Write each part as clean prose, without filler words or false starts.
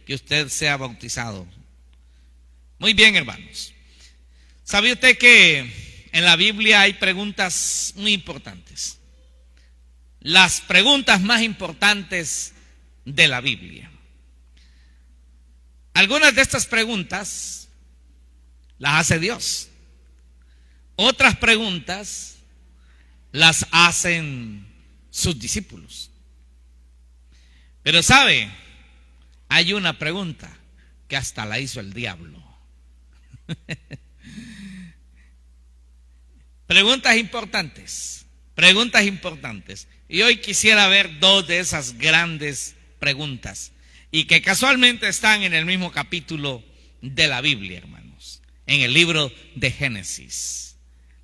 que usted sea bautizado. Muy bien, hermanos. ¿Sabe usted que en la Biblia hay preguntas muy importantes? Las preguntas más importantes de la Biblia. Algunas de estas preguntas las hace Dios. Otras preguntas las hacen sus discípulos. Pero ¿sabe? Hay una pregunta que hasta la hizo el diablo. Preguntas importantes. Y hoy quisiera ver dos de esas grandes preguntas, y que casualmente están en el mismo capítulo de la Biblia, hermanos, en el libro de Génesis.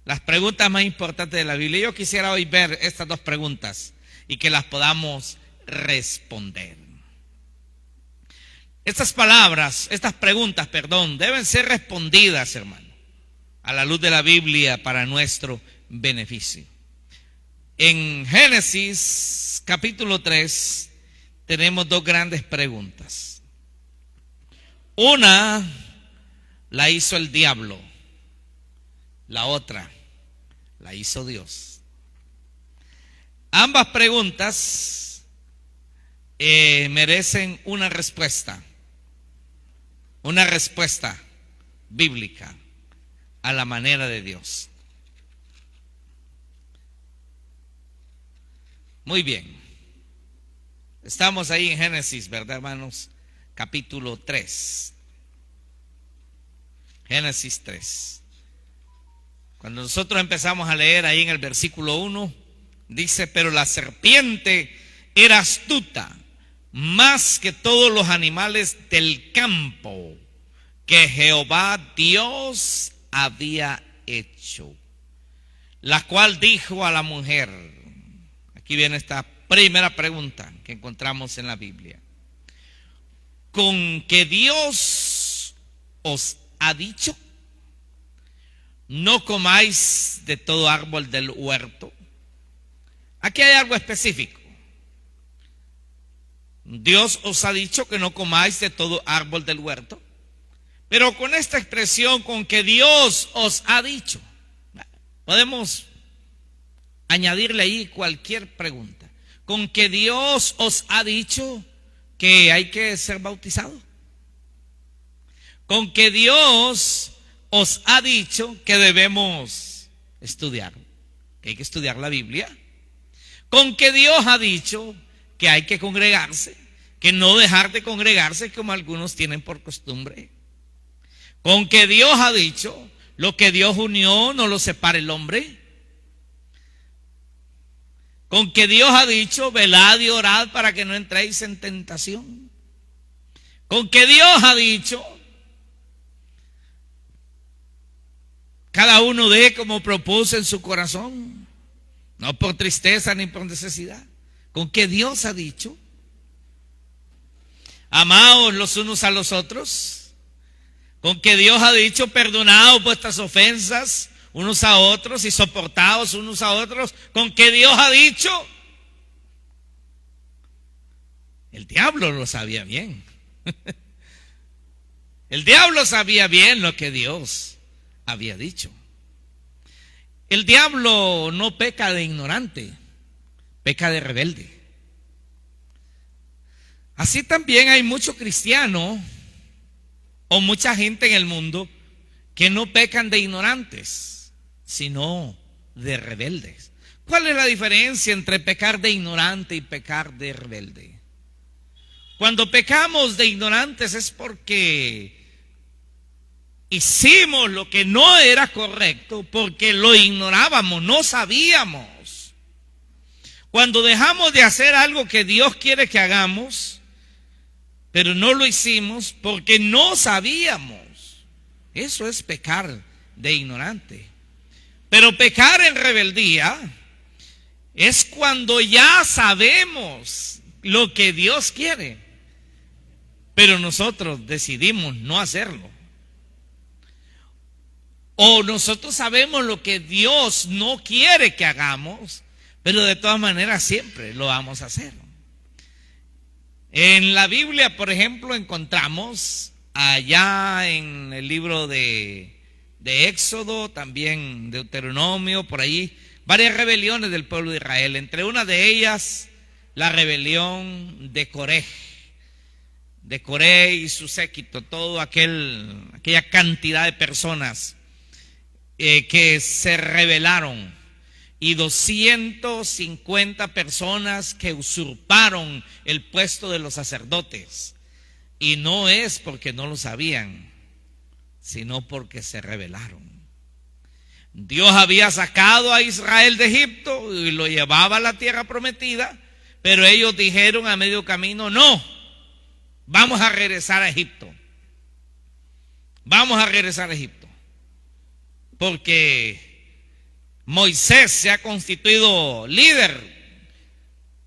Las preguntas más importantes de la Biblia. Yo quisiera hoy ver estas dos preguntas y que las podamos responder. Estas preguntas, deben ser respondidas, hermano, a la luz de la Biblia para nuestro beneficio. En Génesis capítulo 3 tenemos dos grandes preguntas. Una la hizo el diablo, la otra la hizo Dios. Ambas preguntas merecen una respuesta bíblica a la manera de Dios. Muy bien. Estamos ahí en Génesis, ¿verdad, hermanos? Capítulo 3. Génesis 3. Cuando nosotros empezamos a leer ahí en el versículo 1, dice: pero la serpiente era astuta más que todos los animales del campo que Jehová Dios había hecho, la cual dijo a la mujer. Aquí viene esta primera pregunta que encontramos en la Biblia: ¿con que Dios os ha dicho, no comáis de todo árbol del huerto? Aquí hay algo específico. Dios os ha dicho que no comáis de todo árbol del huerto. Pero con esta expresión, con que Dios os ha dicho, podemos añadirle ahí cualquier pregunta. Con que Dios os ha dicho que hay que ser bautizado. Con que Dios os ha dicho que debemos estudiar, que hay que estudiar la Biblia. Con que Dios ha dicho que hay que congregarse, que no dejar de congregarse como algunos tienen por costumbre. Con que Dios ha dicho: lo que Dios unió no lo separe el hombre. Con que Dios ha dicho: velad y orad para que no entréis en tentación. Con que Dios ha dicho: cada uno dé como propuso en su corazón, no por tristeza ni por necesidad. Con que Dios ha dicho: amaos los unos a los otros. Con que Dios ha dicho: perdonaos vuestras ofensas unos a otros y soportaos unos a otros. Con que Dios ha dicho. El diablo lo sabía bien. El diablo sabía bien lo que Dios había dicho. El diablo no peca de ignorante, peca de rebelde. Así también hay mucho cristiano o mucha gente en el mundo que no pecan de ignorantes, sino de rebeldes. ¿Cuál es la diferencia entre pecar de ignorante y pecar de rebelde? Cuando pecamos de ignorantes es porque hicimos lo que no era correcto, porque lo ignorábamos, no sabíamos. Cuando dejamos de hacer algo que Dios quiere que hagamos, pero no lo hicimos porque no sabíamos, eso es pecar de ignorante. Pero pecar en rebeldía es cuando ya sabemos lo que Dios quiere, pero nosotros decidimos no hacerlo. O nosotros sabemos lo que Dios no quiere que hagamos, pero de todas maneras siempre lo vamos a hacer. En la Biblia, por ejemplo, encontramos allá en el libro de Éxodo, también Deuteronomio, por ahí, varias rebeliones del pueblo de Israel. Entre una de ellas, la rebelión de Coré y su séquito, toda aquella cantidad de personas que se rebelaron, y 250 personas que usurparon el puesto de los sacerdotes. Y no es porque no lo sabían, sino porque se rebelaron. Dios había sacado a Israel de Egipto y lo llevaba a la tierra prometida, pero ellos dijeron a medio camino: no, vamos a regresar a Egipto. Vamos a regresar a Egipto. Porque Moisés se ha constituido líder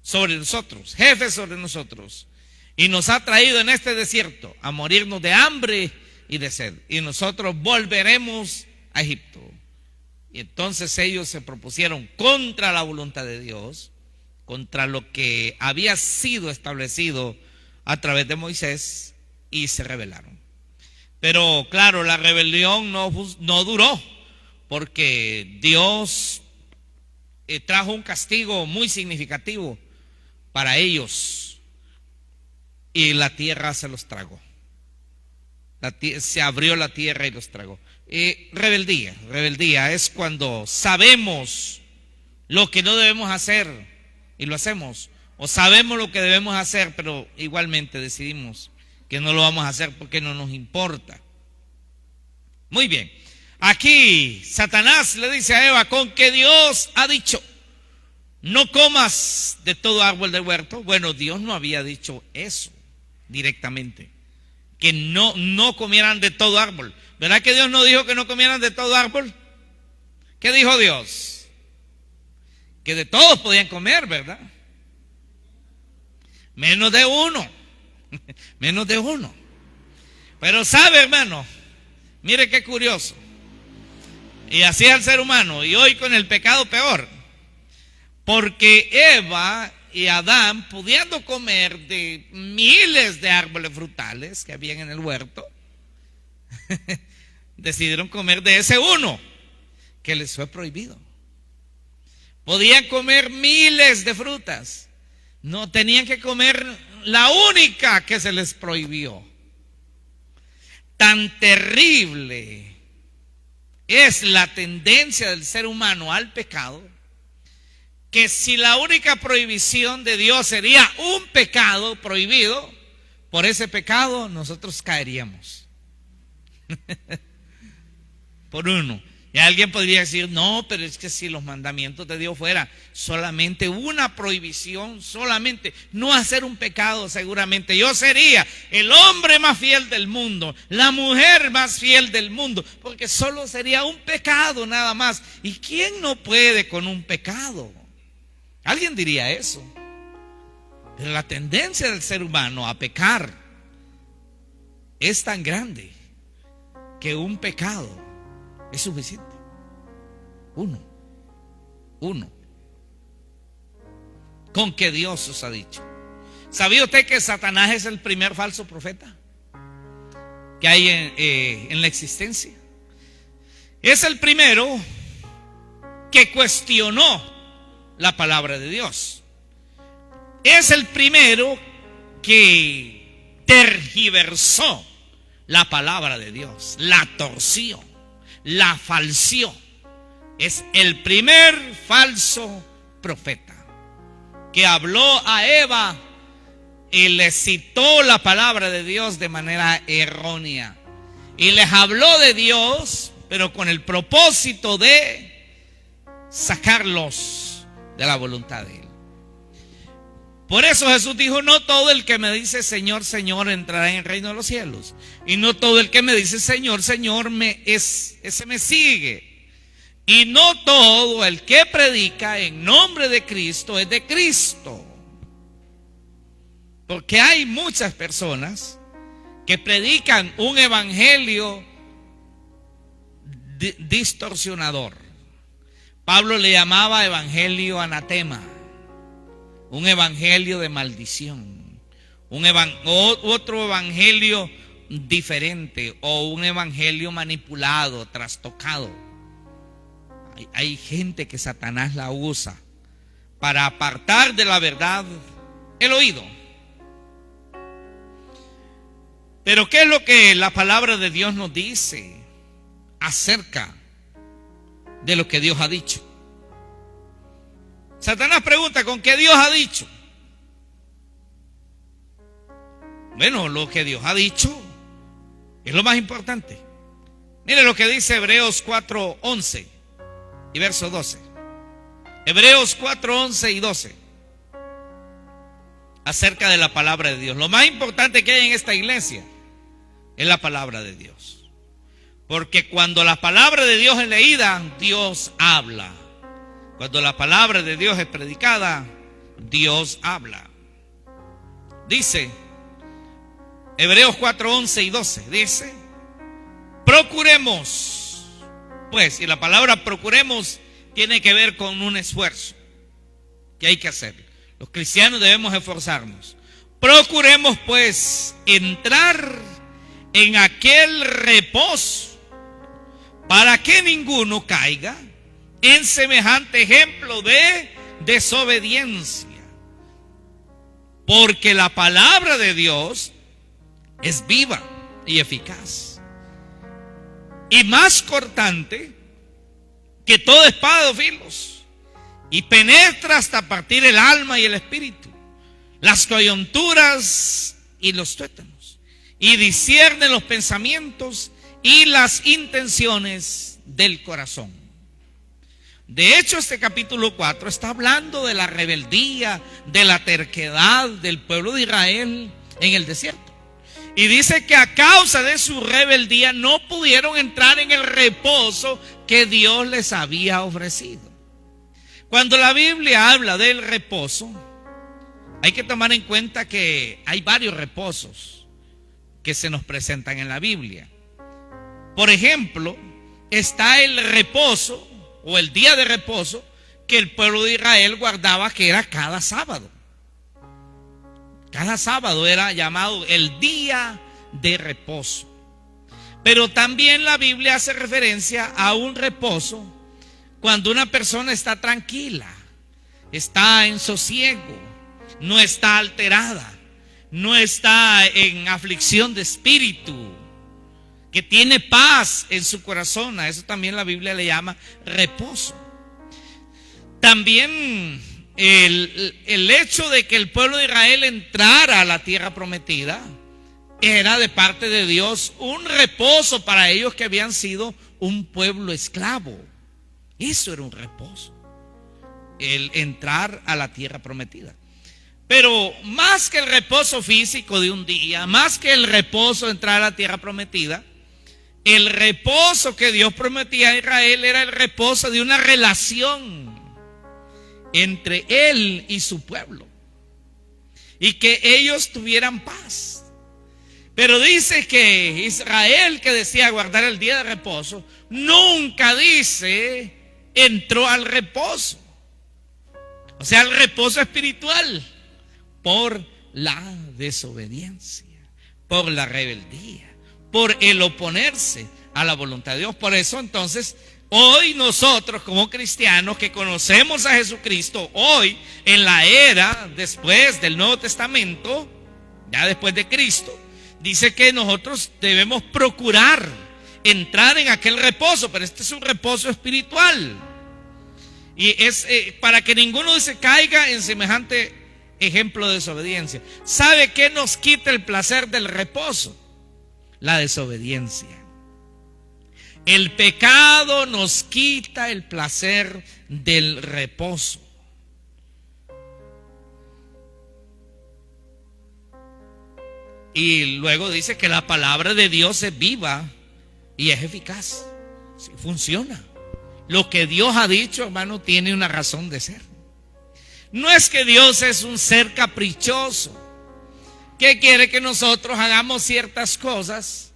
sobre nosotros, jefe sobre nosotros, y nos ha traído en este desierto a morirnos de hambre y de sed, y nosotros volveremos a Egipto. Y entonces ellos se propusieron contra la voluntad de Dios, contra lo que había sido establecido a través de Moisés, y se rebelaron. Pero claro, la rebelión no duró, porque Dios trajo un castigo muy significativo para ellos, y la tierra se los tragó. Se abrió la tierra y los tragó. Rebeldía es cuando sabemos lo que no debemos hacer y lo hacemos, o sabemos lo que debemos hacer, pero igualmente decidimos que no lo vamos a hacer porque no nos importa. Muy bien. Aquí Satanás le dice a Eva: con que Dios ha dicho, no comas de todo árbol del huerto. Bueno, Dios no había dicho eso directamente, que no comieran de todo árbol. ¿Verdad que Dios no dijo que no comieran de todo árbol? ¿Qué dijo Dios? Que de todos podían comer, ¿verdad? Menos de uno. Menos de uno. Pero sabe, hermano, mire qué curioso. Y así es el ser humano, y hoy con el pecado peor. Porque Eva y Adán, pudiendo comer de miles de árboles frutales que habían en el huerto, decidieron comer de ese uno que les fue prohibido. Podían comer miles de frutas, no tenían que comer la única que se les prohibió. Tan terrible es la tendencia del ser humano al pecado, que si la única prohibición de Dios sería un pecado prohibido, por ese pecado nosotros caeríamos. Por uno. Y alguien podría decir: no, pero es que si los mandamientos de Dios fuera solamente una prohibición, solamente no hacer un pecado, seguramente yo sería el hombre más fiel del mundo, la mujer más fiel del mundo, porque solo sería un pecado nada más. ¿Y quién no puede con un pecado? Alguien diría eso. Pero la tendencia del ser humano a pecar es tan grande que un pecado es suficiente. Uno. Con que Dios os ha dicho. ¿Sabía usted que Satanás es el primer falso profeta que hay en la existencia? Es el primero que cuestionó la palabra de Dios. Es el primero que tergiversó la palabra de Dios, la torció, la falseó. Es el primer falso profeta que habló a Eva y le citó la palabra de Dios de manera errónea, y les habló de Dios, pero con el propósito de sacarlos de la voluntad de Él. Por eso Jesús dijo: no todo el que me dice Señor, Señor entrará en el reino de los cielos, y no todo el que me dice Señor, Señor ese me sigue. Y no todo el que predica en nombre de Cristo es de Cristo. Porque hay muchas personas que predican un evangelio distorsionador. Pablo le llamaba evangelio anatema, un evangelio de maldición, otro evangelio diferente o un evangelio manipulado, trastocado. Hay gente que Satanás la usa para apartar de la verdad el oído. Pero ¿qué es lo que la palabra de Dios nos dice acerca de lo que Dios ha dicho? Satanás pregunta: ¿con qué Dios ha dicho? Bueno, lo que Dios ha dicho es lo más importante. Mire lo que dice Hebreos 4:11 y verso 12. Hebreos 4:11 y 12. Acerca de la palabra de Dios. Lo más importante que hay en esta iglesia es la palabra de Dios. Porque cuando la palabra de Dios es leída, Dios habla. Cuando la palabra de Dios es predicada, Dios habla. Dice Hebreos 4:11 y 12. Dice: procuremos, pues, y la palabra procuremos tiene que ver con un esfuerzo que hay que hacer. Los cristianos debemos esforzarnos. Procuremos, pues, entrar en aquel reposo, para que ninguno caiga en semejante ejemplo de desobediencia. Porque la palabra de Dios es viva y eficaz, y más cortante que toda espada de dos filos, y penetra hasta partir el alma y el espíritu, las coyunturas y los tuétanos, y discierne los pensamientos y las intenciones del corazón. De hecho, este capítulo 4 está hablando de la rebeldía, de la terquedad del pueblo de Israel en el desierto. Y dice que a causa de su rebeldía no pudieron entrar en el reposo que Dios les había ofrecido. Cuando la Biblia habla del reposo, hay que tomar en cuenta que hay varios reposos que se nos presentan en la Biblia. Por ejemplo, está el reposo o el día de reposo que el pueblo de Israel guardaba, que era cada sábado. Cada sábado era llamado el día de reposo. Pero también la Biblia hace referencia a un reposo cuando una persona está tranquila, está en sosiego, no está alterada, no está en aflicción de espíritu, que tiene paz en su corazón. A eso también la Biblia le llama reposo. También el hecho de que el pueblo de Israel entrara a la tierra prometida era de parte de Dios un reposo para ellos, que habían sido un pueblo esclavo. Eso era un reposo, el entrar a la tierra prometida. Pero más que el reposo físico de un día, más que el reposo de entrar a la tierra prometida, el reposo que Dios prometía a Israel era el reposo de una relación entre Él y su pueblo, y que ellos tuvieran paz. Pero dice que Israel, que decía guardar el día de reposo, nunca dice entró al reposo, o sea, al reposo espiritual, por la desobediencia, por la rebeldía, por el oponerse a la voluntad de Dios. Por eso entonces hoy nosotros como cristianos que conocemos a Jesucristo, hoy en la era después del Nuevo Testamento, ya después de Cristo, dice que nosotros debemos procurar entrar en aquel reposo, pero este es un reposo espiritual. Y es para que ninguno se caiga en semejante ejemplo de desobediencia. ¿Sabe qué nos quita el placer del reposo? La desobediencia. El pecado nos quita el placer del reposo. Y luego dice que la palabra de Dios es viva y es eficaz. Sí, funciona. Lo que Dios ha dicho, hermano, tiene una razón de ser. No es que Dios es un ser caprichoso que quiere que nosotros hagamos ciertas cosas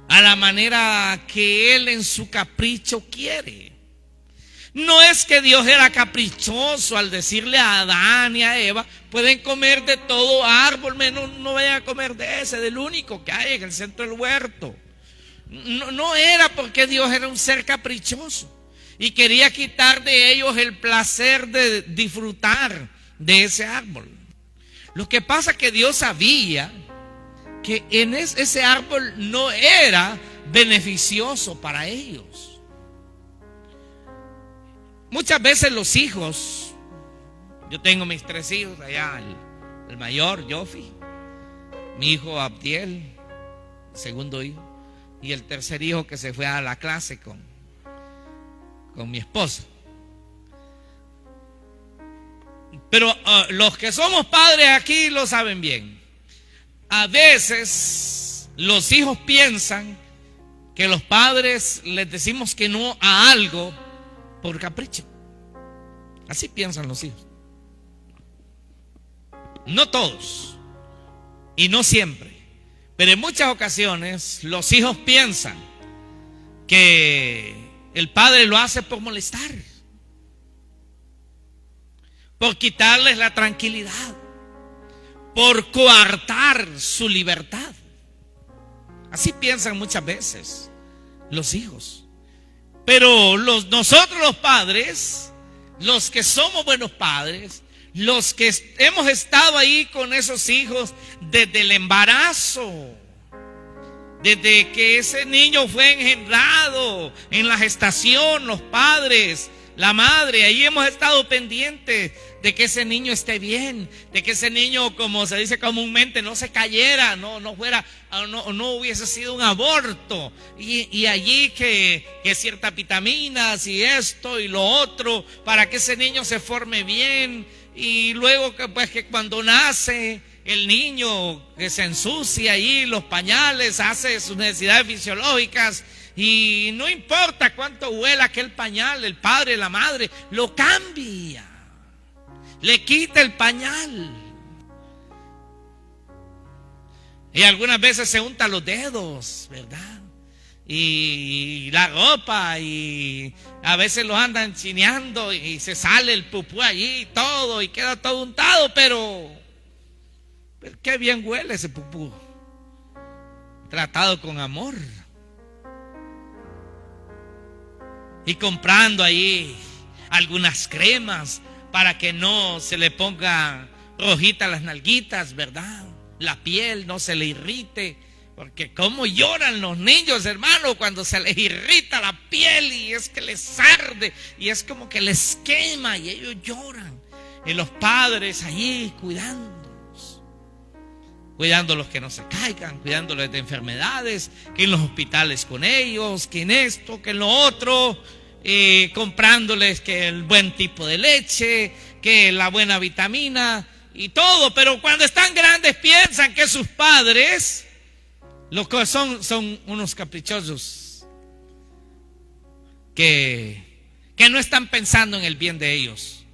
a la manera que Él en su capricho quiere. No es que Dios era caprichoso al decirle a Adán y a Eva: pueden comer de todo árbol, menos no vayan a comer de ese, del único que hay en el centro del huerto. No era porque Dios era un ser caprichoso y quería quitar de ellos el placer de disfrutar de ese árbol. Lo que pasa es que Dios sabía que en ese árbol no era beneficioso para ellos. Muchas veces los hijos, yo tengo mis 3 hijos allá, el mayor, Jofi, mi hijo Abdiel, el segundo hijo, y el tercer hijo que se fue a la clase con mi esposa. Pero los que somos padres aquí lo saben bien. A veces los hijos piensan que los padres les decimos que no a algo por capricho. Así piensan los hijos. No todos y no siempre, pero en muchas ocasiones los hijos piensan que el padre lo hace por molestar, por quitarles la tranquilidad, por coartar su libertad. Así piensan muchas veces los hijos. Pero nosotros los padres, los que somos buenos padres, los que hemos estado ahí con esos hijos desde el embarazo, desde que ese niño fue engendrado en la gestación, los padres, la madre, ahí hemos estado pendientes de que ese niño esté bien, de que ese niño, como se dice comúnmente, no se cayera, no hubiese sido un aborto, y allí que ciertas vitaminas y esto y lo otro, para que ese niño se forme bien, y luego que cuando nace el niño que se ensucia ahí los pañales, hace sus necesidades fisiológicas, y no importa cuánto huela aquel pañal, el padre, la madre, lo cambia, le quita el pañal. Y algunas veces se unta los dedos, ¿verdad? Y la ropa, y a veces los andan chineando y se sale el pupú allí y todo, y queda todo untado, pero qué bien huele ese pupú, tratado con amor. Y comprando ahí algunas cremas para que no se le ponga rojita las nalguitas, ¿verdad? La piel no se le irrite, porque cómo lloran los niños, hermano, cuando se les irrita la piel y es que les arde y es como que les quema y ellos lloran. Y los padres allí cuidándolos que no se caigan, cuidándolos de enfermedades, que en los hospitales con ellos, que en esto, que en lo otro, comprándoles que el buen tipo de leche, que la buena vitamina y todo. Pero cuando están grandes piensan que sus padres lo que son unos caprichosos que no están pensando en el bien de ellos,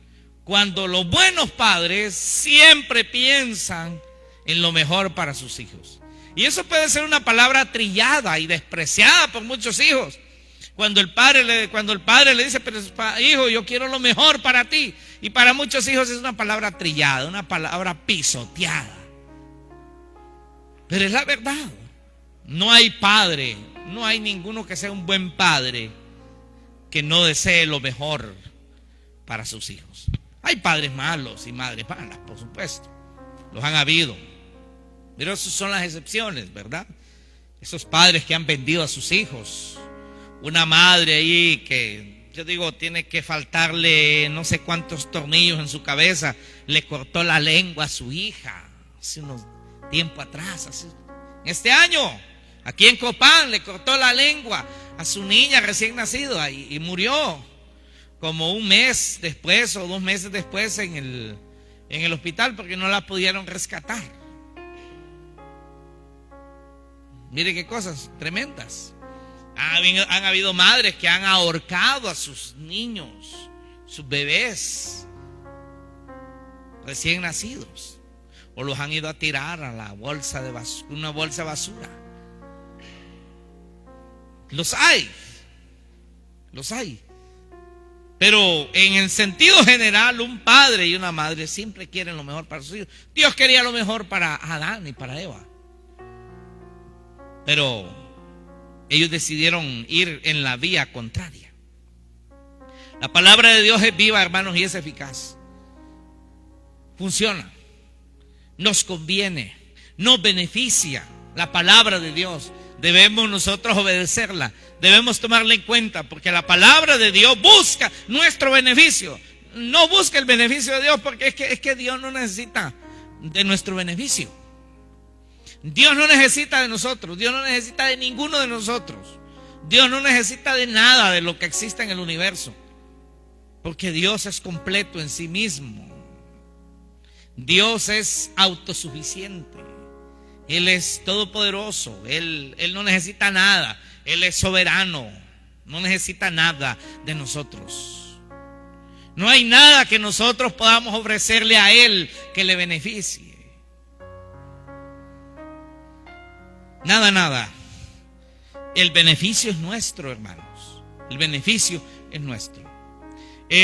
cuando los buenos padres siempre piensan en lo mejor para sus hijos. Y eso puede ser una palabra trillada y despreciada por muchos hijos. Cuando el padre le dice: pero hijo, yo quiero lo mejor para ti. Y para muchos hijos es una palabra trillada, una palabra pisoteada. Pero es la verdad. No hay padre, no hay ninguno que sea un buen padre que no desee lo mejor para sus hijos. Hay padres malos y madres malas, por supuesto. Los han habido. Pero esas son las excepciones, ¿verdad? Esos padres que han vendido a sus hijos. Una madre ahí que, yo digo, tiene que faltarle no sé cuántos tornillos en su cabeza, le cortó la lengua a su hija hace unos tiempo atrás, este año, aquí en Copán, le cortó la lengua a su niña recién nacida y murió como un mes después o 2 meses después en el hospital porque no la pudieron rescatar. Mire qué cosas tremendas. Han habido madres que han ahorcado a sus niños, sus bebés recién nacidos, o los han ido a tirar a la bolsa de basura, una bolsa de basura. Los hay. Pero en el sentido general, un padre y una madre siempre quieren lo mejor para sus hijos. Dios quería lo mejor para Adán y para Eva. Pero ellos decidieron ir en la vía contraria. La palabra de Dios es viva, hermanos, y es eficaz. Funciona. Nos conviene. Nos beneficia la palabra de Dios. Debemos nosotros obedecerla. Debemos tomarla en cuenta, porque la palabra de Dios busca nuestro beneficio. No busca el beneficio de Dios, porque es que Dios no necesita de nuestro beneficio. Dios no necesita de nosotros. Dios no necesita de ninguno de nosotros. Dios no necesita de nada de lo que existe en el universo, porque Dios es completo en sí mismo. Dios es autosuficiente. Él es todopoderoso. Él no necesita nada. Él es soberano. No necesita nada de nosotros. No hay nada que nosotros podamos ofrecerle a Él que le beneficie. Nada. El beneficio es nuestro, hermanos. El beneficio es nuestro.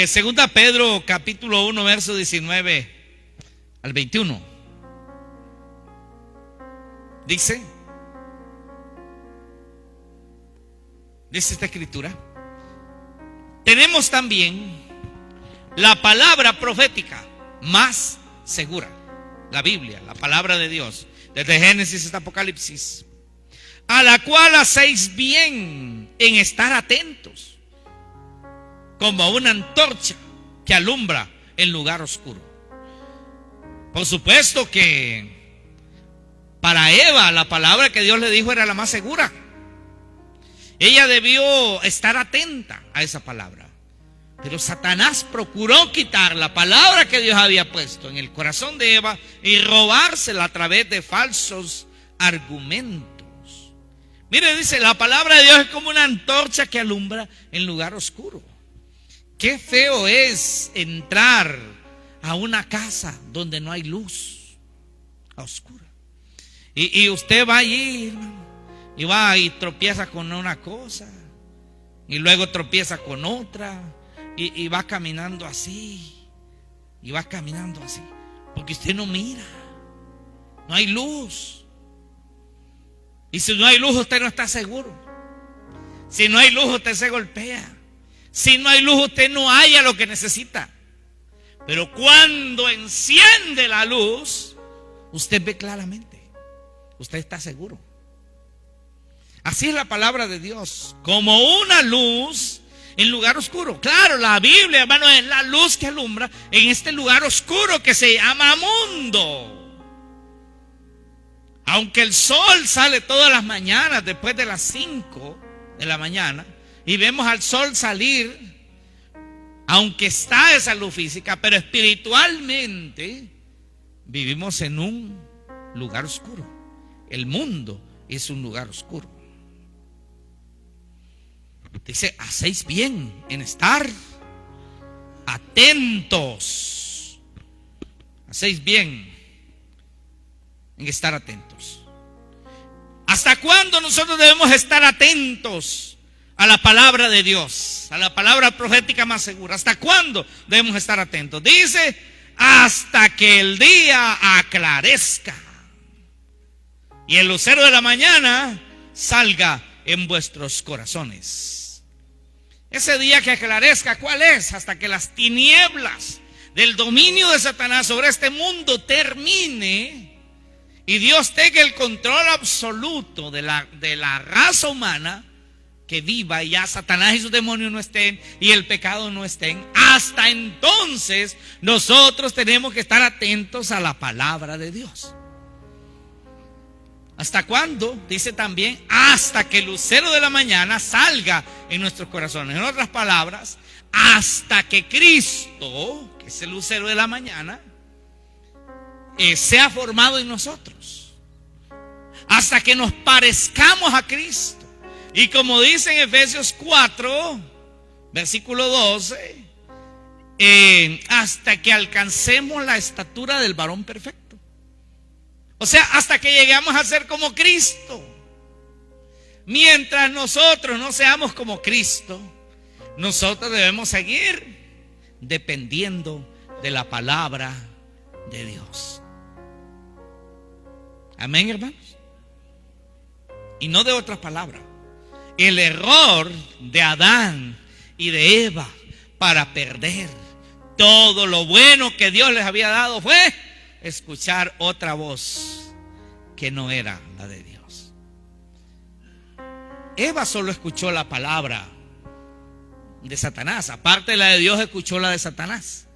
Segunda Pedro capítulo 1 verso 19 al 21. Dice esta escritura: tenemos también la palabra profética más segura, la Biblia, la palabra de Dios, desde Génesis hasta Apocalipsis, a la cual hacéis bien en estar atentos, como una antorcha que alumbra el lugar oscuro. Por supuesto que para Eva la palabra que Dios le dijo era la más segura. Ella debió estar atenta a esa palabra. Pero Satanás procuró quitar la palabra que Dios había puesto en el corazón de Eva y robársela a través de falsos argumentos. Mire, dice, la palabra de Dios es como una antorcha que alumbra en lugar oscuro. Qué feo es entrar a una casa donde no hay luz, a oscura. Y usted va allí, hermano, y va y tropieza con una cosa, y luego tropieza con otra, y va caminando así, porque usted no mira, no hay luz. Y si no hay luz, usted no está seguro. Si no hay luz, usted se golpea. Si no hay luz, usted no halla lo que necesita. Pero cuando enciende la luz, usted ve claramente. Usted está seguro. Así es la palabra de Dios, como una luz en lugar oscuro. Claro, la Biblia, hermano, es la luz que alumbra en este lugar oscuro que se llama mundo. Aunque el sol sale todas las mañanas después de las 5 de la mañana y vemos al sol salir, aunque está esa luz física, pero espiritualmente vivimos en un lugar oscuro. El mundo es un lugar oscuro. Dice, hacéis bien en estar atentos. Hacéis bien en estar atentos. ¿Hasta cuándo nosotros debemos estar atentos a la palabra de Dios, a la palabra profética más segura? ¿Hasta cuándo debemos estar atentos? Dice, hasta que el día aclarezca y el lucero de la mañana salga en vuestros corazones. Ese día que aclarezca, ¿cuál es? Hasta que las tinieblas del dominio de Satanás sobre este mundo termine y Dios tenga el control absoluto de la raza humana, que viva y ya Satanás y sus demonios no estén y el pecado no estén. Hasta entonces nosotros tenemos que estar atentos a la palabra de Dios. ¿Hasta cuándo? Dice también, hasta que el lucero de la mañana salga en nuestros corazones. En otras palabras, hasta que Cristo, que es el lucero de la mañana, sea formado en nosotros. Hasta que nos parezcamos a Cristo. Y como dice en Efesios 4, versículo 12, hasta que alcancemos la estatura del varón perfecto. O sea, hasta que lleguemos a ser como Cristo. Mientras nosotros no seamos como Cristo, nosotros debemos seguir dependiendo de la palabra de Dios. Amén, hermanos. Y no de otras palabras. El error de Adán y de Eva para perder todo lo bueno que Dios les había dado fue escuchar otra voz que no era la de Dios. Eva solo escuchó la palabra de Satanás. Aparte de la de Dios, escuchó la de Satanás,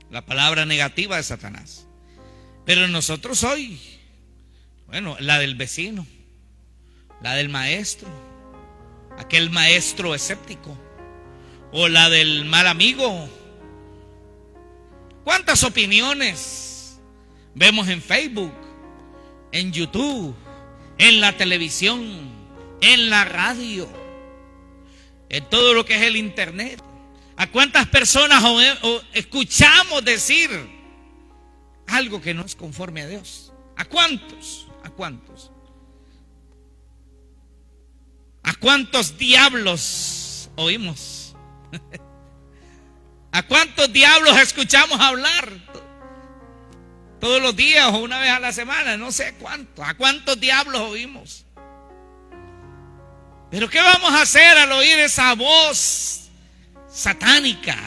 la palabra negativa de Satanás. Pero nosotros hoy, bueno, la del vecino, la del maestro, aquel maestro escéptico, o la del mal amigo. ¿Cuántas opiniones vemos en Facebook, en YouTube, en la televisión, en la radio, en todo lo que es el internet? ¿A cuántas personas escuchamos decir algo que no es conforme a Dios? ¿A cuántos? ¿A cuántos? ¿A cuántos diablos oímos? ¿A cuántos diablos escuchamos hablar? Todos los días o una vez a la semana, no sé cuántos. ¿A cuántos diablos oímos? Pero ¿qué vamos a hacer al oír esa voz satánica,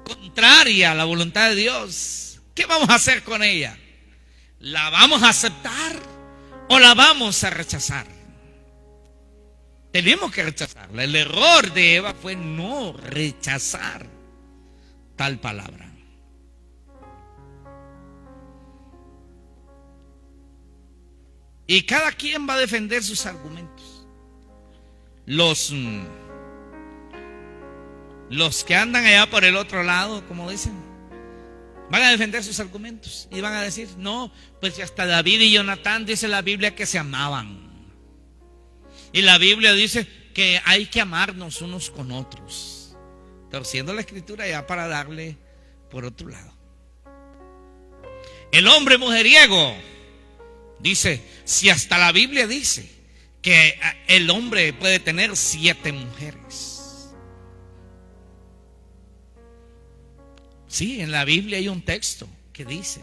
contraria a la voluntad de Dios? ¿Qué vamos a hacer con ella? ¿La vamos a aceptar o la vamos a rechazar? Tenemos que rechazarla. El error de Eva fue no rechazar tal palabra. Y cada quien va a defender sus argumentos. Los que andan allá por el otro lado, como dicen, van a defender sus argumentos y van a decir: no, pues hasta David y Jonatán dice la Biblia que se amaban. Y la Biblia dice que hay que amarnos unos con otros, torciendo la escritura ya para darle por otro lado. El hombre mujeriego dice: si hasta la Biblia dice que el hombre puede tener 7 mujeres. Sí, en la Biblia hay un texto que dice: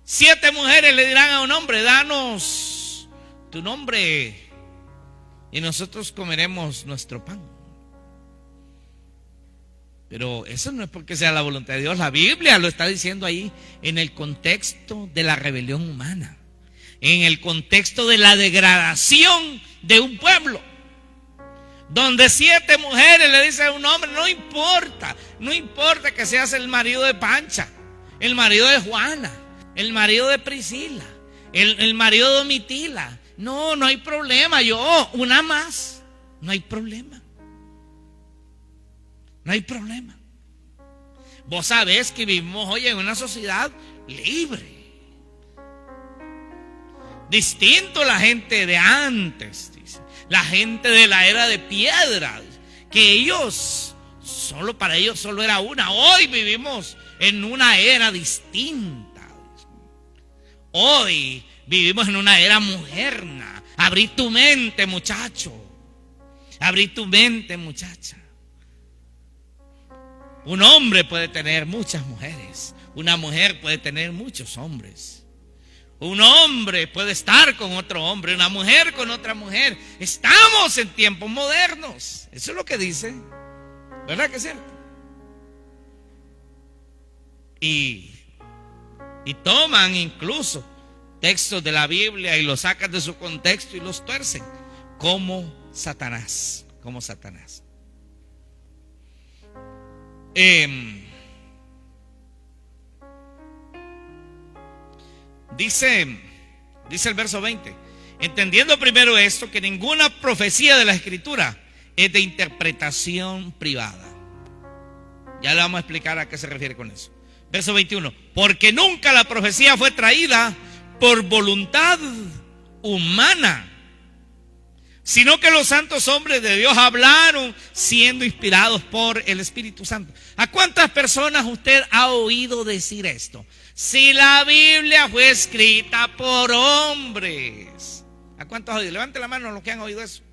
7 mujeres le dirán a un hombre: danos tu nombre y nosotros comeremos nuestro pan. Pero eso no es porque sea la voluntad de Dios. La Biblia lo está diciendo ahí en el contexto de la rebelión humana, en el contexto de la degradación de un pueblo, donde 7 mujeres le dicen a un hombre: no importa que seas el marido de Pancha, el marido de Juana, el marido de Priscila, el marido de Domitila. No hay problema, una más, no hay problema. No hay problema. Vos sabés que vivimos hoy en una sociedad libre. Distinto a la gente de antes, dice. La gente de la era de piedra, que ellos, para ellos solo era una. Hoy vivimos en una era distinta. Hoy vivimos en una era moderna. Abrí tu mente, muchacho. Abrí tu mente, muchacha. Un hombre puede tener muchas mujeres. Una mujer puede tener muchos hombres. Un hombre puede estar con otro hombre, una mujer con otra mujer. Estamos en tiempos modernos. Eso es lo que dice. ¿Verdad que es cierto? Y toman incluso textos de la Biblia y los sacan de su contexto y los tuercen como Satanás. Dice el verso 20: entendiendo primero esto, que ninguna profecía de la Escritura es de interpretación privada. Ya le vamos a explicar a qué se refiere con eso. Verso 21: porque nunca la profecía fue traída por voluntad humana, sino que los santos hombres de Dios hablaron siendo inspirados por el Espíritu Santo. ¿A cuántas personas usted ha oído decir esto? Si la Biblia fue escrita por hombres. ¿A cuántos ha oído? Levante la mano los que han oído eso.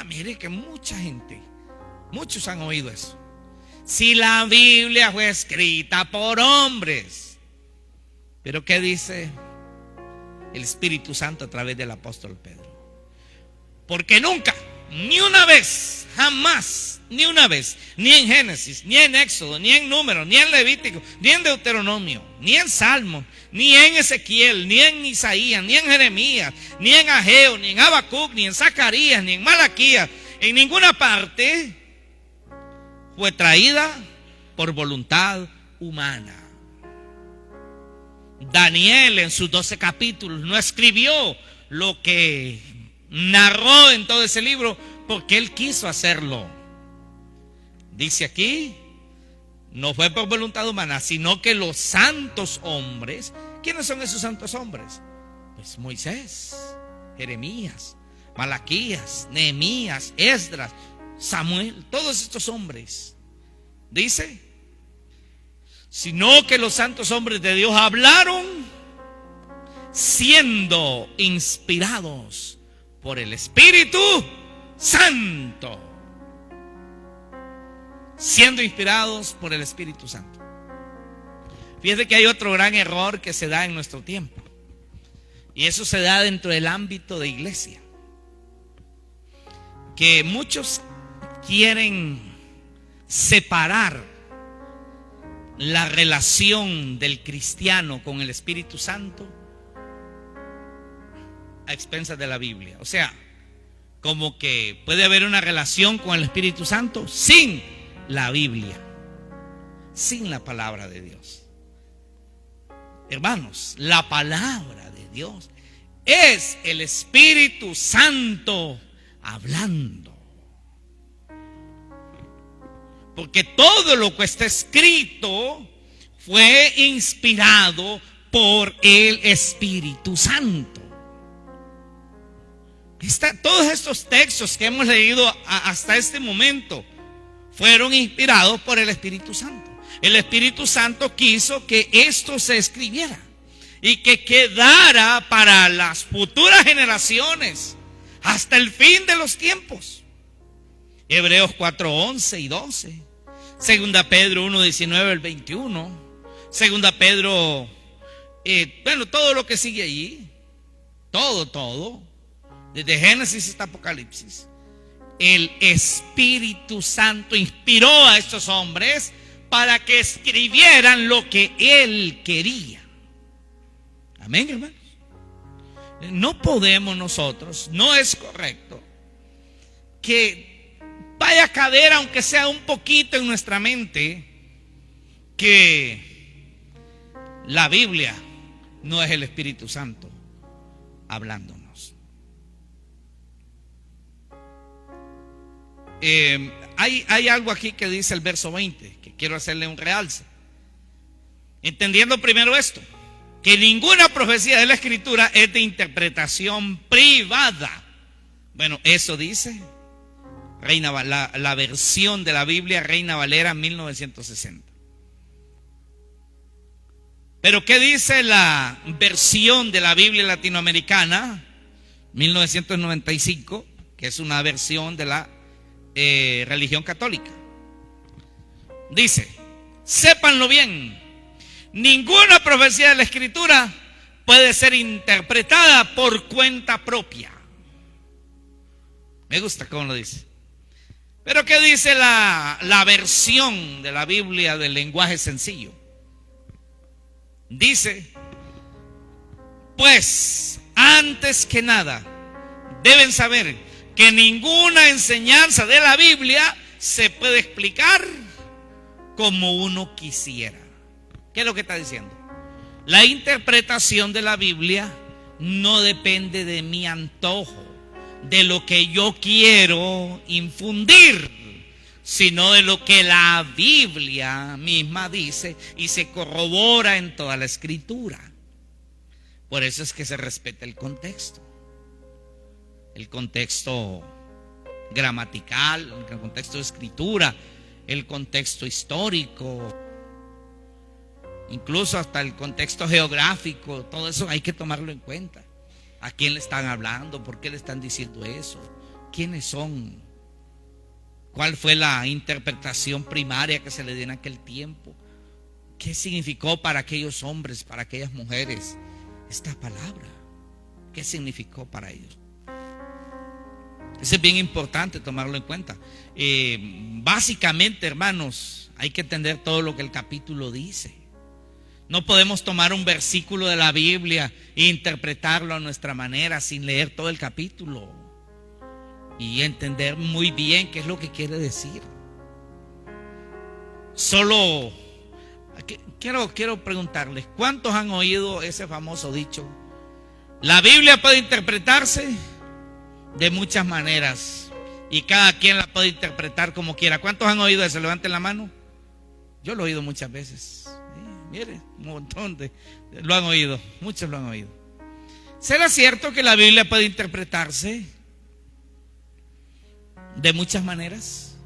Mire que mucha gente, muchos han oído eso. Si la Biblia fue escrita por hombres. Pero ¿qué dice el Espíritu Santo a través del apóstol Pedro? Porque nunca, ni una vez, jamás, ni una vez, ni en Génesis, ni en Éxodo, ni en Números, ni en Levítico, ni en Deuteronomio, ni en Salmos, ni en Ezequiel, ni en Isaías, ni en Jeremías, ni en Ageo, ni en Habacuc, ni en Zacarías, ni en Malaquías, en ninguna parte fue traída por voluntad humana. Daniel en sus 12 capítulos no escribió lo que narró en todo ese libro porque él quiso hacerlo. Dice aquí, no fue por voluntad humana, sino que los santos hombres. ¿Quiénes son esos santos hombres? Pues Moisés, Jeremías, Malaquías, Nehemías, Esdras, Samuel, todos estos hombres. Dice, sino que los santos hombres de Dios hablaron siendo inspirados por el Espíritu Santo. Siendo inspirados por el Espíritu Santo. Fíjate que hay otro gran error que se da en nuestro tiempo. Y eso se da dentro del ámbito de iglesia. Que muchos quieren separar la relación del cristiano con el Espíritu Santo a expensas de la Biblia. O sea, como que puede haber una relación con el Espíritu Santo sin la Biblia, sin la palabra de Dios. Hermanos, la palabra de Dios es el Espíritu Santo hablando. Porque todo lo que está escrito fue inspirado por el Espíritu Santo. Todos estos textos que hemos leído hasta este momento fueron inspirados por el Espíritu Santo. El Espíritu Santo quiso que esto se escribiera y que quedara para las futuras generaciones hasta el fin de los tiempos. Hebreos 4:11 y 12, Segunda Pedro 1:19 al 21, Segunda Pedro, todo lo que sigue allí, todo, desde Génesis hasta Apocalipsis. El Espíritu Santo inspiró a estos hombres para que escribieran lo que Él quería. Amén, hermanos. No podemos nosotros, no es correcto que vaya a caber, aunque sea un poquito en nuestra mente, que la Biblia no es el Espíritu Santo hablándonos. Hay algo aquí que dice el verso 20, que quiero hacerle un realce. Entendiendo primero esto, que ninguna profecía de la Escritura es de privada. Bueno, eso dice la versión de la Biblia Reina Valera 1960. Pero ¿qué dice la versión de la Biblia latinoamericana 1995? Que es una versión de la religión católica. Dice, sépanlo bien, ninguna profecía de la Escritura puede ser interpretada por cuenta propia. Me gusta cómo lo dice. Pero ¿qué dice la versión de la Biblia del lenguaje sencillo? Dice, pues antes que nada deben saber que ninguna enseñanza de la Biblia se puede explicar como uno quisiera. ¿Qué es lo que está diciendo? La interpretación de la Biblia no depende de mi antojo, de lo que yo quiero infundir, sino de lo que la Biblia misma dice y se corrobora en toda la Escritura. Por eso es que se respeta el contexto gramatical, el contexto de escritura, el contexto histórico, incluso hasta el contexto geográfico. Todo eso hay que tomarlo en cuenta. ¿A quién le están hablando? ¿Por qué le están diciendo eso? quiénes son, cuál fue la interpretación primaria que se le dio en aquel tiempo, qué significó para aquellos hombres, para aquellas mujeres esta palabra, qué significó para ellos. Eso es bien importante tomarlo en cuenta. Básicamente, hermanos, hay que entender todo lo que el capítulo dice. No podemos tomar un versículo de la Biblia e interpretarlo a nuestra manera sin leer todo el capítulo y entender muy bien qué es lo que quiere decir. Solo quiero preguntarles, ¿cuántos han oído ese famoso dicho? La Biblia puede interpretarse de muchas maneras y cada quien la puede interpretar como quiera. ¿Cuántos han oído eso? Levanten la mano. Yo lo he oído muchas veces. Mire, un montón lo han oído, muchos lo han oído. ¿Será cierto que la Biblia puede interpretarse de muchas maneras?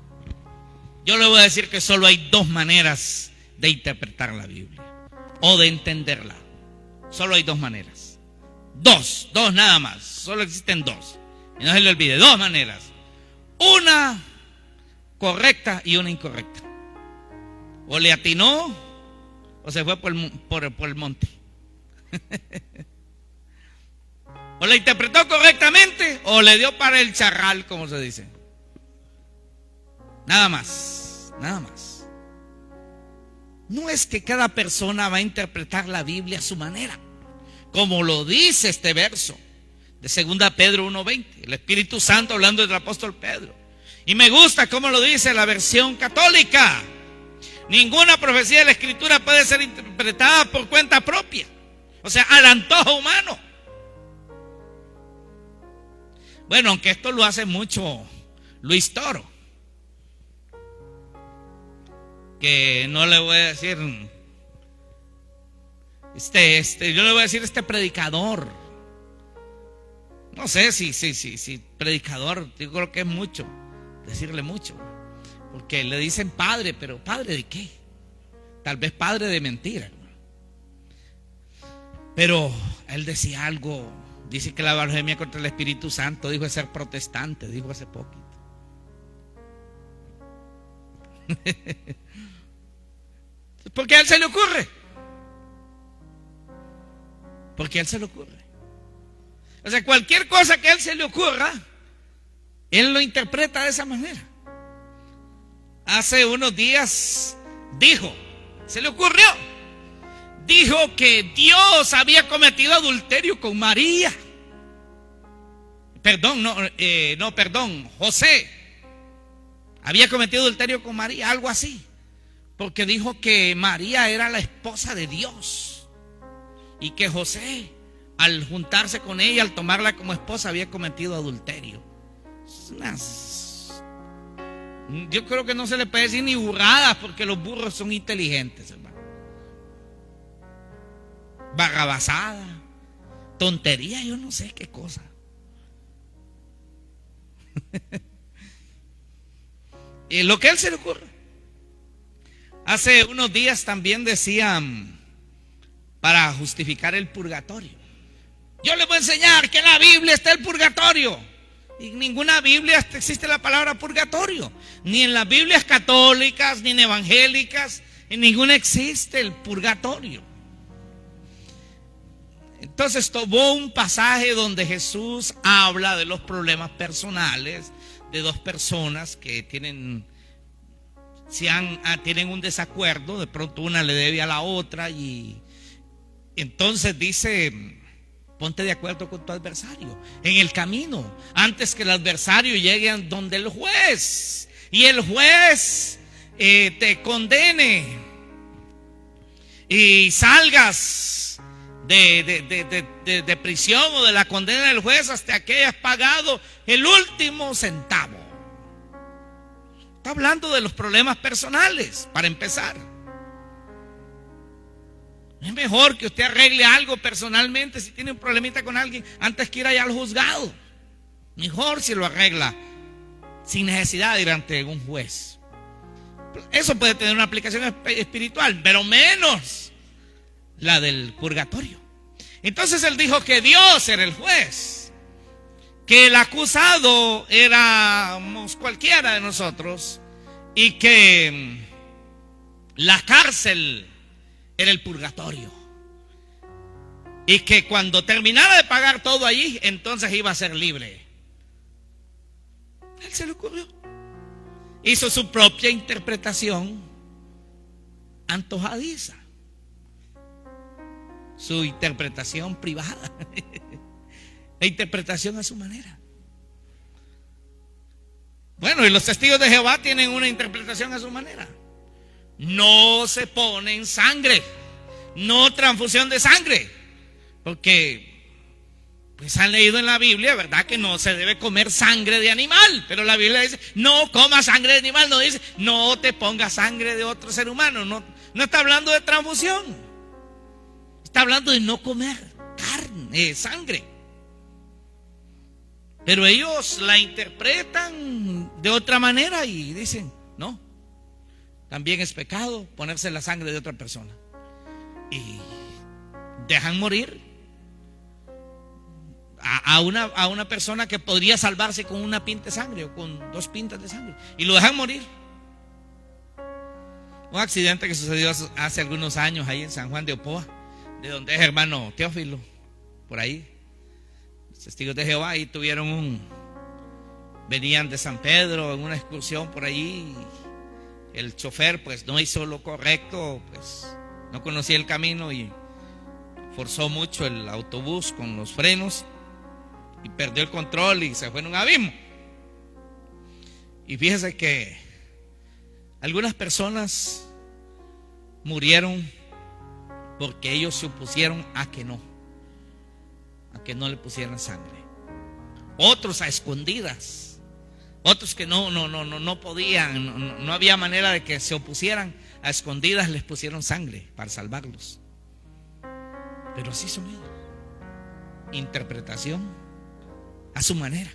Yo le voy a decir que solo hay dos maneras de interpretar la Biblia o de entenderla. Solo hay dos maneras. Dos nada más. Solo existen dos. Y no se le olvide, dos maneras. Una correcta y una incorrecta. O le atinó o se fue por el monte. O la interpretó correctamente o le dio para el charral, como se dice. Nada más, nada más. No es que cada persona va a interpretar la Biblia a su manera, como lo dice este verso de 2 Pedro 1:20, el Espíritu Santo hablando del apóstol Pedro. Y me gusta cómo lo dice la versión católica. Ninguna profecía de la Escritura puede ser interpretada por cuenta propia, o sea, al antojo humano. Bueno, aunque esto lo hace mucho Luis Toro, que no le voy a decir yo le voy a decir este predicador. No sé si predicador, yo creo que es mucho decirle mucho, porque le dicen padre, pero ¿padre de qué? Tal vez padre de mentira. Pero él decía algo, dice que la blasfemia contra el Espíritu Santo, dijo, es ser protestante, dijo hace poquito. Porque a él se le ocurre. Porque a él se le ocurre. O sea, cualquier cosa que a él se le ocurra, él lo interpreta de esa manera. Hace unos días se le ocurrió, dijo que Dios había cometido adulterio con María. José había cometido adulterio con María, algo así, porque dijo que María era la esposa de Dios y que José, al juntarse con ella, al tomarla como esposa, había cometido adulterio. Yo creo que no se le puede decir ni burradas, porque los burros son inteligentes, hermano. Barrabasada, tontería, yo no sé qué cosa. Y lo que a él se le ocurre. Hace unos días también decían, para justificar el purgatorio, yo les voy a enseñar que en la Biblia está el purgatorio. Y en ninguna Biblia existe la palabra purgatorio, ni en las Biblias católicas, ni en evangélicas, en ninguna existe el purgatorio. Entonces tomó un pasaje donde Jesús habla de los problemas personales de dos personas que tienen un desacuerdo. De pronto una le debe a la otra y entonces dice: ponte de acuerdo con tu adversario en el camino, antes que el adversario llegue a donde el juez y el juez te condene y salgas de prisión o de la condena del juez hasta que hayas pagado el último centavo. Está hablando de los problemas personales, para empezar. Es mejor que usted arregle algo personalmente si tiene un problemita con alguien antes que ir allá al juzgado. Mejor si lo arregla sin necesidad de ir ante un juez. Eso puede tener una aplicación espiritual, pero menos la del purgatorio. Entonces él dijo que Dios era el juez que el acusado éramos cualquiera de nosotros y que la cárcel era el purgatorio y que cuando terminara de pagar todo allí, entonces iba a ser libre. A él se le ocurrió, hizo su propia interpretación antojadiza, su interpretación privada, la interpretación a su manera. Bueno, y los testigos de Jehová tienen una interpretación a su manera. No se ponen sangre, no transfusión de sangre, porque pues han leído en la Biblia, ¿verdad?, que no se debe comer sangre de animal, pero la Biblia dice, no comas sangre de animal, no dice, no te pongas sangre de otro ser humano, no está hablando de transfusión, está hablando de no comer carne, sangre. Pero ellos la interpretan de otra manera y dicen, no, también es pecado ponerse la sangre de otra persona. Y dejan morir a una persona que podría salvarse con una pinta de sangre o con 2 pintas de sangre, y lo dejan morir. Un accidente que sucedió hace algunos años ahí en San Juan de Opoa, de donde es hermano Teófilo, por ahí. Los testigos de Jehová ahí venían de San Pedro en una excursión por allí. El chofer pues no hizo lo correcto, pues no conocía el camino y forzó mucho el autobús con los frenos y perdió el control y se fue en un abismo. Y fíjese que algunas personas murieron porque ellos se opusieron a que no le pusieran sangre. Otros a escondidas, otros que no podían, no había manera de que se opusieran, a escondidas les pusieron sangre para salvarlos. Pero así son ellos, interpretación a su manera.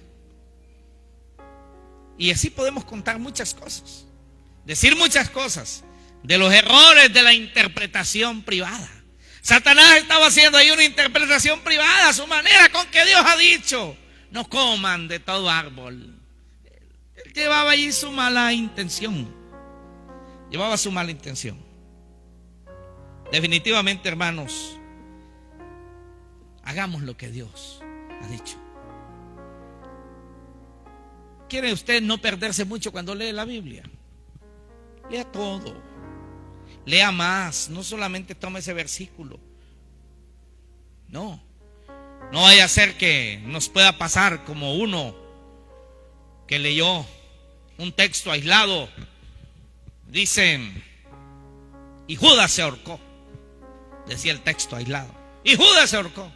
Y así podemos contar muchas cosas, decir muchas cosas de los errores de la interpretación privada. Satanás estaba haciendo ahí una interpretación privada a su manera, con que Dios ha dicho, no coman de todo árbol. Él llevaba allí su mala intención. Llevaba su mala intención. Definitivamente, hermanos, hagamos lo que Dios ha dicho. ¿Quiere usted no perderse mucho cuando lee la Biblia? Lea todo. Lea más, no solamente tome ese versículo. No vaya a ser que nos pueda pasar como uno que leyó un texto aislado. Dicen, y Judas se ahorcó, decía el texto aislado, y Judas se ahorcó.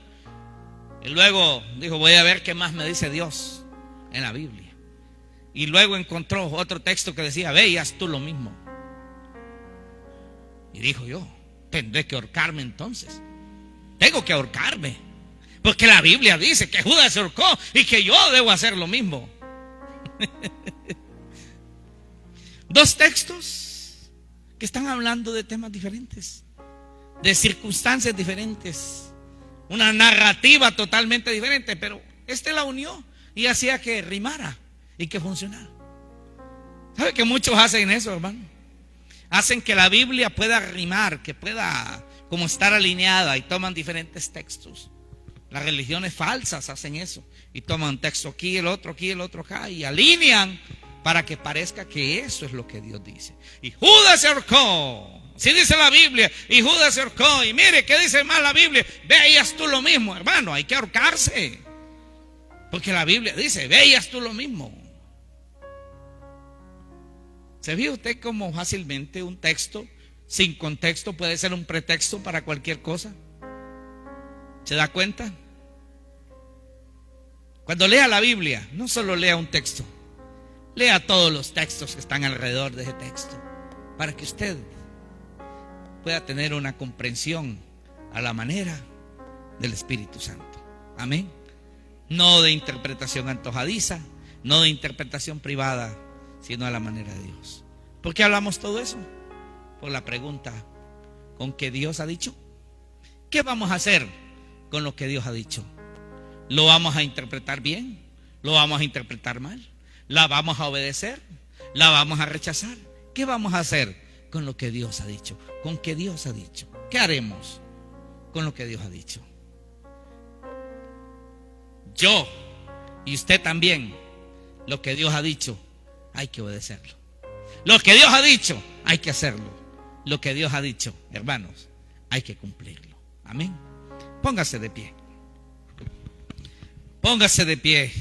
Y luego dijo, voy a ver qué más me dice Dios en la Biblia. Y luego encontró otro texto que decía, ve y haz tú lo mismo. Y dijo yo, tendré que ahorcarme entonces. Tengo que ahorcarme, porque la Biblia dice que Judas se ahorcó y que yo debo hacer lo mismo. 2 textos que están hablando de temas diferentes, de circunstancias diferentes, una narrativa totalmente diferente, pero la unió y hacía que rimara y que funcionara. ¿Sabe que muchos hacen eso, hermano? Hacen que la Biblia pueda rimar, que pueda como estar alineada, y toman diferentes textos. Las religiones falsas hacen eso y toman un texto aquí, el otro acá, y alinean para que parezca que eso es lo que Dios dice. Y Judas se ahorcó, así dice la Biblia, y Judas se ahorcó. Y mire qué dice más la Biblia, veías tú lo mismo, hermano. Hay que ahorcarse, porque la Biblia dice, veías tú lo mismo. ¿Se ve usted cómo fácilmente un texto sin contexto puede ser un pretexto para cualquier cosa? ¿Se da cuenta? Cuando lea la Biblia, no solo lea un texto, lea todos los textos que están alrededor de ese texto, para que usted pueda tener una comprensión a la manera del Espíritu Santo. Amén. No de interpretación antojadiza, no de interpretación privada, sino a la manera de Dios. ¿Por qué hablamos todo eso? Por la pregunta, ¿con qué Dios ha dicho? ¿Qué vamos a hacer con lo que Dios ha dicho? ¿Lo vamos a interpretar bien? lo vamos a interpretar mal, la vamos a obedecer, la vamos a rechazar. ¿Qué vamos a hacer con lo que Dios ha dicho? ¿Con que Dios ha dicho? ¿Qué haremos con lo que Dios ha dicho? Yo y usted también, lo que Dios ha dicho, hay que obedecerlo. Lo que Dios ha dicho, hay que hacerlo. Lo que Dios ha dicho, hermanos, hay que cumplirlo. Amén. Póngase de pie. Póngase de pie.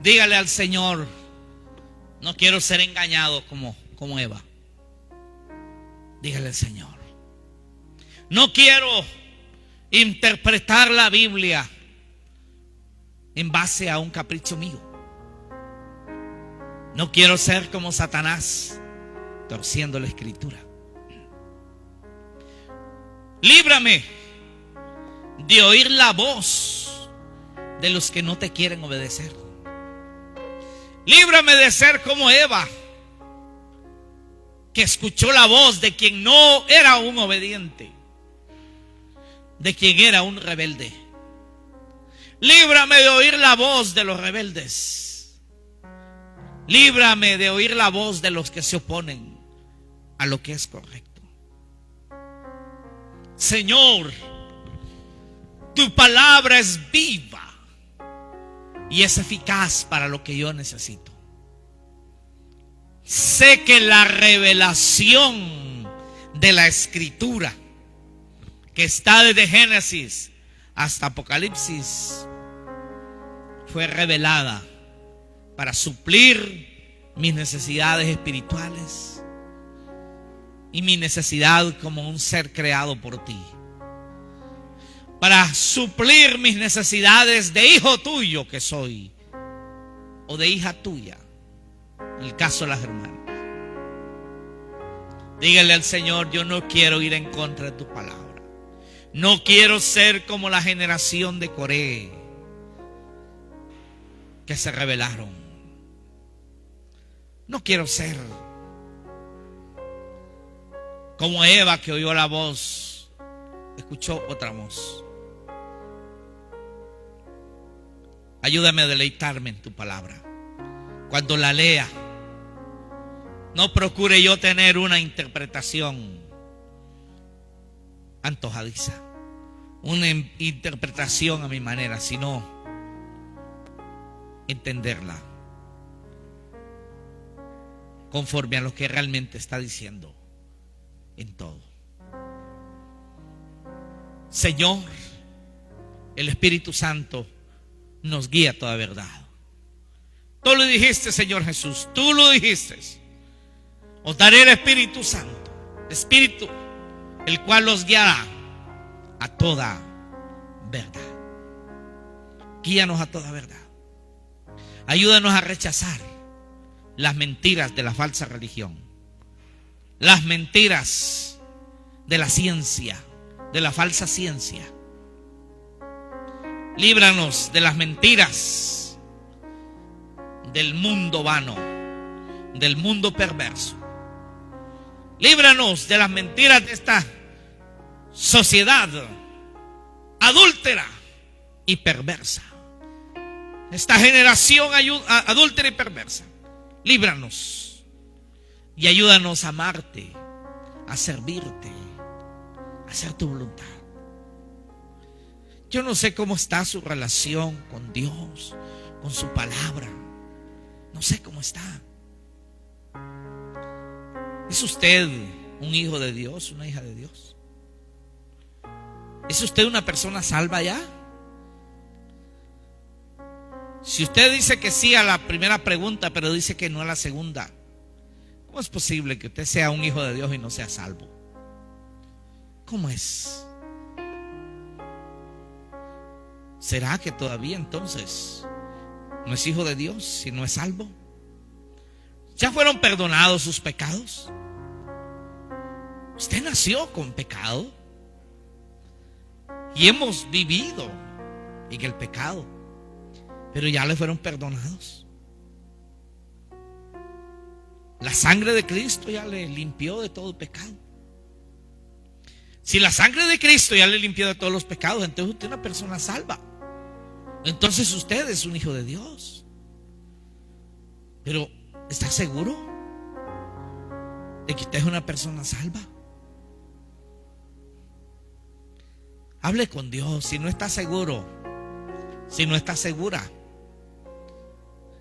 Dígale al Señor: no quiero ser engañado como Eva. Dígale al Señor: no quiero interpretar la Biblia en base a un capricho mío. No quiero ser como Satanás, torciendo la Escritura. Líbrame de oír la voz de los que no te quieren obedecer. Líbrame de ser como Eva, que escuchó la voz de quien no era un obediente, de quien era un rebelde. Líbrame de oír la voz de los rebeldes. Líbrame de oír la voz de los que se oponen a lo que es correcto. Señor, tu palabra es viva y es eficaz para lo que yo necesito. Sé que la revelación de la Escritura, que está desde Génesis hasta Apocalipsis, fue revelada para suplir mis necesidades espirituales y mi necesidad como un ser creado por ti, para suplir mis necesidades de hijo tuyo que soy, o de hija tuya, en el caso de las hermanas. Dígale al Señor: yo no quiero ir en contra de tu palabra. No quiero ser como la generación de Coré, que se rebelaron. No quiero ser como Eva, que oyó la voz, escuchó otra voz. Ayúdame a deleitarme en tu palabra. Cuando la lea, no procure yo tener una interpretación antojadiza, una interpretación a mi manera, sino entenderla conforme a lo que realmente está diciendo en todo. Señor, el Espíritu Santo nos guía a toda verdad. Tú lo dijiste, Señor Jesús, tú lo dijiste: os daré el Espíritu Santo, el Espíritu, el cual los guiará a toda verdad. Guíanos a toda verdad. Ayúdanos a rechazar las mentiras de la falsa religión, las mentiras de la ciencia, de la falsa ciencia. Líbranos de las mentiras del mundo vano, del mundo perverso. Líbranos de las mentiras de esta sociedad adúltera y perversa, esta generación adúltera y perversa. Líbranos y ayúdanos a amarte, a servirte, a hacer tu voluntad. Yo no sé cómo está su relación con Dios, con su palabra. No sé cómo está. ¿Es usted un hijo de Dios, una hija de Dios? ¿Es usted una persona salva ya? Si usted dice que sí a la primera pregunta, pero dice que no a la segunda, ¿cómo es posible que usted sea un hijo de Dios y no sea salvo? ¿Cómo es? ¿Será que todavía entonces no es hijo de Dios si no es salvo? ¿Ya fueron perdonados sus pecados? Usted nació con pecado y hemos vivido en el pecado, pero ya le fueron perdonados. La sangre de Cristo ya le limpió de todo pecado. Si la sangre de Cristo ya le limpió de todos los pecados, entonces usted es una persona salva. Entonces usted es un hijo de Dios. Pero ¿está seguro de que usted es una persona salva? Hable con Dios. Si no está seguro, si no está segura,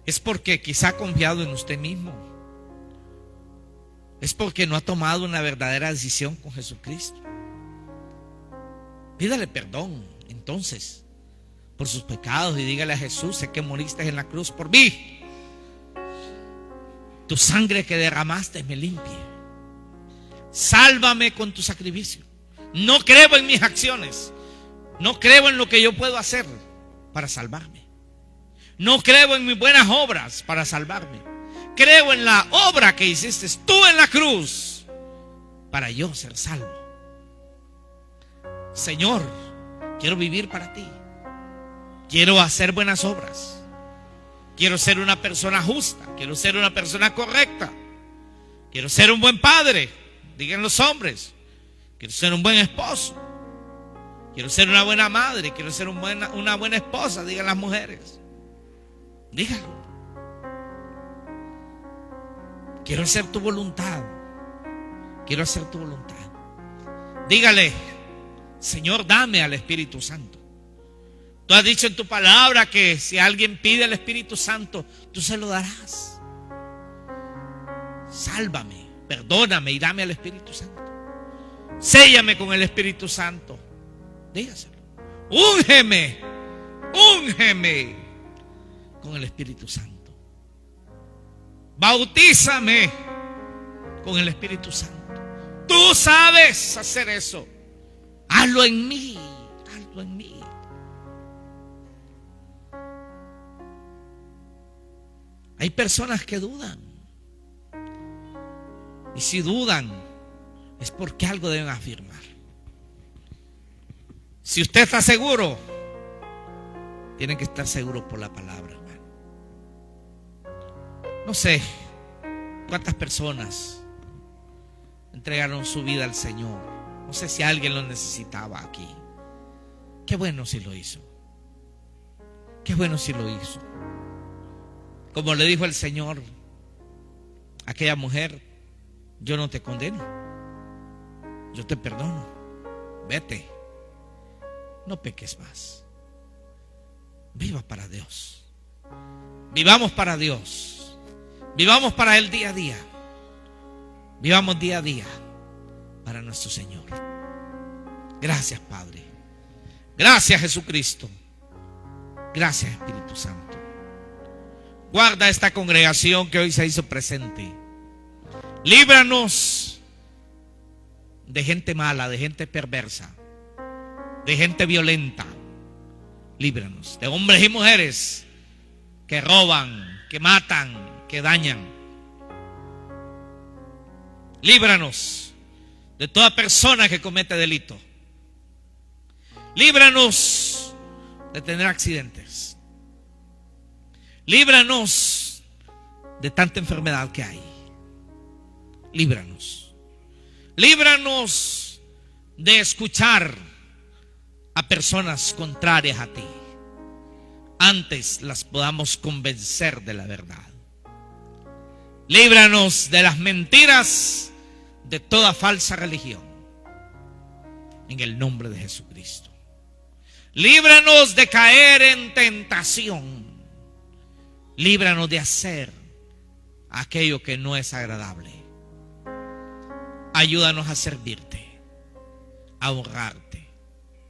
es porque quizá ha confiado en usted mismo. Es porque no ha tomado una verdadera decisión con Jesucristo. Pídale perdón entonces por sus pecados y dígale a Jesús: sé que moriste en la cruz por mí. Tu sangre que derramaste me limpie. Sálvame con tu sacrificio. No creo en mis acciones. No creo en lo que yo puedo hacer para salvarme. No creo en mis buenas obras para salvarme. Creo en la obra que hiciste tú en la cruz para yo ser salvo. Señor, quiero vivir para ti. Quiero hacer buenas obras. Quiero ser una persona justa. Quiero ser una persona correcta. Quiero ser un buen padre, digan los hombres. Quiero ser un buen esposo. Quiero ser una buena madre. Quiero ser una buena esposa, digan las mujeres. Dígalo. Quiero hacer tu voluntad. Quiero hacer tu voluntad. Dígale: Señor, dame al Espíritu Santo. Tú has dicho en tu palabra que si alguien pide al Espíritu Santo, tú se lo darás. Sálvame, perdóname y dame al Espíritu Santo. Séllame con el Espíritu Santo. Dígaselo. Úngeme, úngeme con el Espíritu Santo. Bautízame con el Espíritu Santo. Tú sabes hacer eso. Hazlo en mí, hazlo en mí. Hay personas que dudan. Y si dudan, es porque algo deben afirmar. Si usted está seguro, tiene que estar seguro por la palabra, hermano. No sé cuántas personas entregaron su vida al Señor. No sé si alguien lo necesitaba aquí. Qué bueno si lo hizo. Qué bueno si lo hizo. Como le dijo el Señor a aquella mujer: yo no te condeno, yo te perdono, vete, no peques más. Viva para Dios. Vivamos para Dios. Vivamos para Él día a día. Vivamos día a día para nuestro Señor. Gracias, Padre. Gracias, Jesucristo. Gracias, Espíritu Santo. Guarda esta congregación que hoy se hizo presente. Líbranos de gente mala, de gente perversa, de gente violenta. Líbranos de hombres y mujeres que roban, que matan, que dañan. Líbranos de toda persona que comete delito. Líbranos de tener accidentes. Líbranos de tanta enfermedad que hay. Líbranos. Líbranos de escuchar a personas contrarias a ti. Antes las podamos convencer de la verdad. Líbranos de las mentiras, de toda falsa religión. En el nombre de Jesucristo. Líbranos de caer en tentación. Líbranos de hacer aquello que no es agradable. Ayúdanos a servirte, a honrarte,